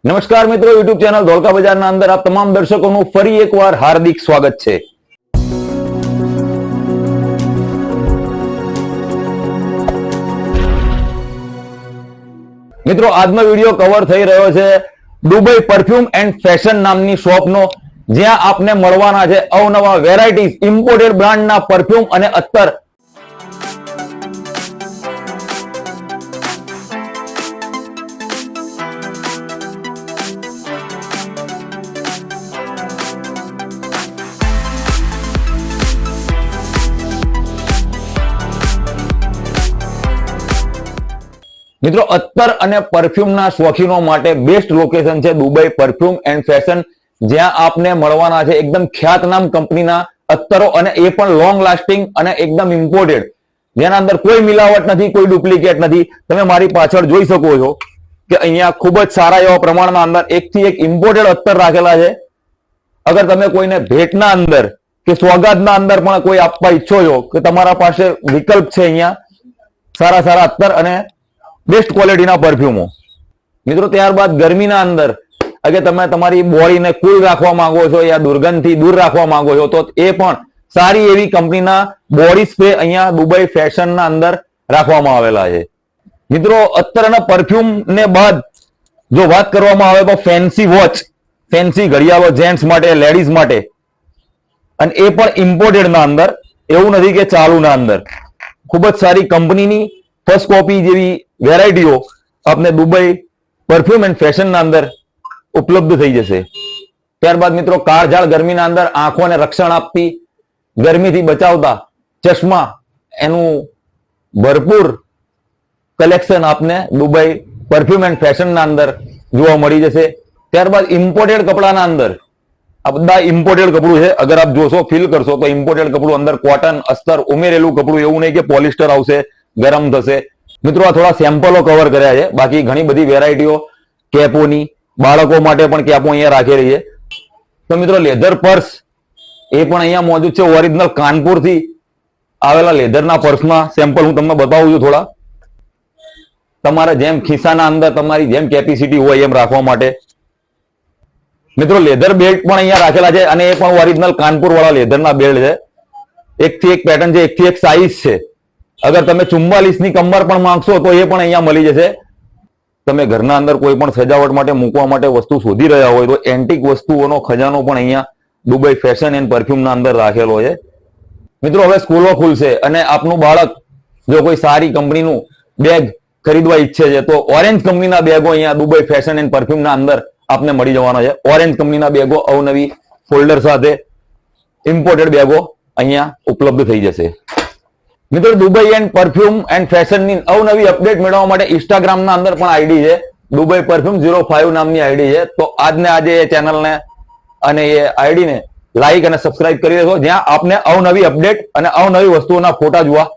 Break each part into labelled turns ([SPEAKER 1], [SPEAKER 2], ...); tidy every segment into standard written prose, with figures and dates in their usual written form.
[SPEAKER 1] નમસ્કાર મિત્રો, YouTube channel Dholka બજારના અંદર આપ તમામ દર્શકોનું ફરી એકવાર હાર્દિક સ્વાગત છે. મિત્રો, આજનો વિડીયો કવર થઈ રહ્યો છે દુબઈ પરફ્યુમ એન્ડ ફેશન નામની શોપનો, જ્યાં આપને મળવાના છે અવનવા વેરાયટીઝ ઇમ્પોર્ટેડ બ્રાન્ડના પરફ્યુમ અને અત્તર. મિત્રો, અત્તર અને પરફ્યુમના શોખીનો માટે બેસ્ટ લોકેશન છે દુબઈ પરફ્યુમ એન્ડ ફેશન, જ્યાં આપને મળવાના છે એકદમ ખ્યાતનામ કંપનીના અત્તરો, અને એ પણ લોંગ લાસ્ટિંગ અને એકદમ ઇમ્પોર્ટેડ, જેના અંદર કોઈ મિલાવટ નથી, કોઈ ડુપ્લિકેટ નથી. તમે મારી પાછળ જોઈ શકો છો કે અહીંયા ખૂબ જ સારા એવા પ્રમાણમાં અંદર એકથી એક ઇમ્પોર્ટેડ અત્તર રાખેલા છે. અગર તમે કોઈને ભેટના અંદર કે સોગાદના અંદર પણ કોઈ આપવા ઈચ્છો છો કે તમારા પાસે વિકલ્પ છે, અહીંયા સારા સારા અત્તર અને બેસ્ટ ક્વોલિટીના પરફ્યુમો. મિત્રો, ત્યારબાદ ગરમીના અંદર અગર તમે તમારી બોડીને કુલ રાખવા માંગો છો યા દુર્ગંધથી દૂર રાખવા માંગો છો, તો એ પણ સારી એવી કંપનીના બોડી સ્પ્રે અહીંયા દુબઈ ફેશનના અંદર રાખવામાં આવેલા છે. મિત્રો, અત્તર અને પરફ્યુમ ને બાદ જો વાત કરવામાં આવે તો ફેન્સી વોચ, ફેન્સી ઘડિયાળો જેન્ટ્સ માટે, લેડીઝ માટે, અને એ પણ ઇમ્પોર્ટેડના અંદર, એવું નથી કે ચાલુના અંદર. ખૂબ જ સારી કંપનીની ફર્સ્ટ કોપી જેવી વેરાયટીઓ આપને દુબઈ પરફ્યુમ એન્ડ ફેશનના અંદર ઉપલબ્ધ થઈ જશે. ત્યારબાદ મિત્રો, કાળઝાળ ગરમીના અંદર આંખોને રક્ષણ આપતી, ગરમીથી બચાવતા ચશ્મા, એનું ભરપૂર કલેક્શન આપને દુબઈ પરફ્યુમ એન્ડ ફેશનના અંદર જોવા મળી જશે. ત્યારબાદ ઇમ્પોર્ટેડ કપડાના અંદર આ બધા ઇમ્પોર્ટેડ કપડું છે. અગર આપ જોશો, ફીલ કરશો તો ઇમ્પોર્ટેડ કપડું અંદર કોટન, અસ્તર ઉમેરેલું કપડું, એવું નહીં કે પોલિસ્ટર આવશે, ગરમ થશે. મિત્રો, આ થોડા સેમ્પલો કવર કર્યા છે, બાકી ઘણી બધી વેરાયટીઓ કેપોની, બાળકો માટે પણ કેપો અહીંયા રાખેલી છે. તો મિત્રો, લેધર પર્સ એ પણ અહીંયા મોજૂદ છે. ઓરિજિનલ કાનપુરથી આવેલા લેધરના પર્સમાં સેમ્પલ હું તમને બતાવું છું થોડા. તમારે જેમ ખિસ્સાના અંદર તમારી જેમ કેપેસિટી હોય એમ રાખવા માટે. મિત્રો, લેધર બેલ્ટ પણ અહીંયા રાખેલા છે, અને એ પણ ઓરિજિનલ કાનપુર વાળા લેધરના બેલ્ટ છે. એકથી એક પેટર્ન છે, એકથી એક સાઈઝ છે. અગર તમે 44 ની કમર પણ માંગશો તો એ પણ અહીંયા મળી જશે. તમે ઘરના અંદર કોઈ પણ સજાવટ માટે મૂકવા માટે વસ્તુ શોધી રહ્યા હોય તો એન્ટિક વસ્તુઓનો ખજાનો પણ અહીંયા દુબઈ ફેશન એન્ડ પરફ્યુમના અંદર રાખેલો છે. મિત્રો, હવે સ્કૂલો ખુલશે અને આપનું બાળક જો કોઈ સારી કંપનીનું બેગ ખરીદવા ઈચ્છે છે તો ઓરેન્જ કંપનીના બેગો અહીંયા દુબઈ ફેશન એન્ડ પરફ્યુમના અંદર આપને મળી જવાના છે. ઓરેન્જ કંપનીના બેગો અવનવી ફોલ્ડર સાથે ઇમ્પોર્ટેડ બેગો અહીંયા ઉપલબ્ધ થઈ જશે. મિત્રો, દુબઈ એન્ડ પરફ્યુમ એન્ડ ફેશનની અવનવી અપડેટ મેળવવા માટે ઇન્સ્ટાગ્રામના અંદર પણ આઈડી છે, દુબઈ પરફ્યુમ 05 નામની આઈડી છે. તો આજે એ ચેનલને અને એ આઈડીને લાઈક અને સબસ્ક્રાઇબ કરી દેશો, જ્યાં આપને અવનવી અપડેટ અને અવનવી વસ્તુઓના ફોટા જોવા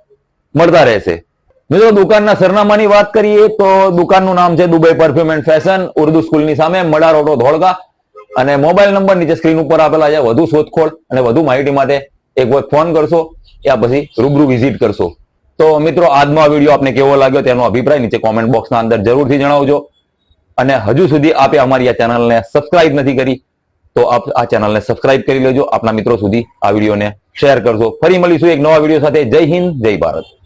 [SPEAKER 1] મળતા રહેશે. મિત્રો, દુકાનના સરનામાની વાત કરીએ તો દુકાનનું નામ છે Dubai perfume and fashion, Urdu સ્કૂલની સામે, મડા રોડ, ધોળકા, અને મોબાઈલ નંબર નીચે સ્ક્રીન ઉપર આપેલા છે. વધુ શોધખોળ અને વધુ માહિતી માટે એક વખત ફોન કરશો યા પછી રૂબરૂ વિઝિટ કરશો. તો મિત્રો, આજનો આ વિડીયો આપને કેવો લાગ્યો તેનો અભિપ્રાય નીચે કોમેન્ટ બોક્સના અંદર જરૂરથી જણાવજો. અને હજુ સુધી આપે અમારી આ ચેનલને સબસ્ક્રાઇબ નથી કરી તો આપ આ ચેનલને સબસ્ક્રાઇબ કરી લેજો. આપના મિત્રો સુધી આ વિડીયોને શેર કરજો. ફરી મળીશું એક નવા વિડીયો સાથે. જય હિન્દ, જય ભારત.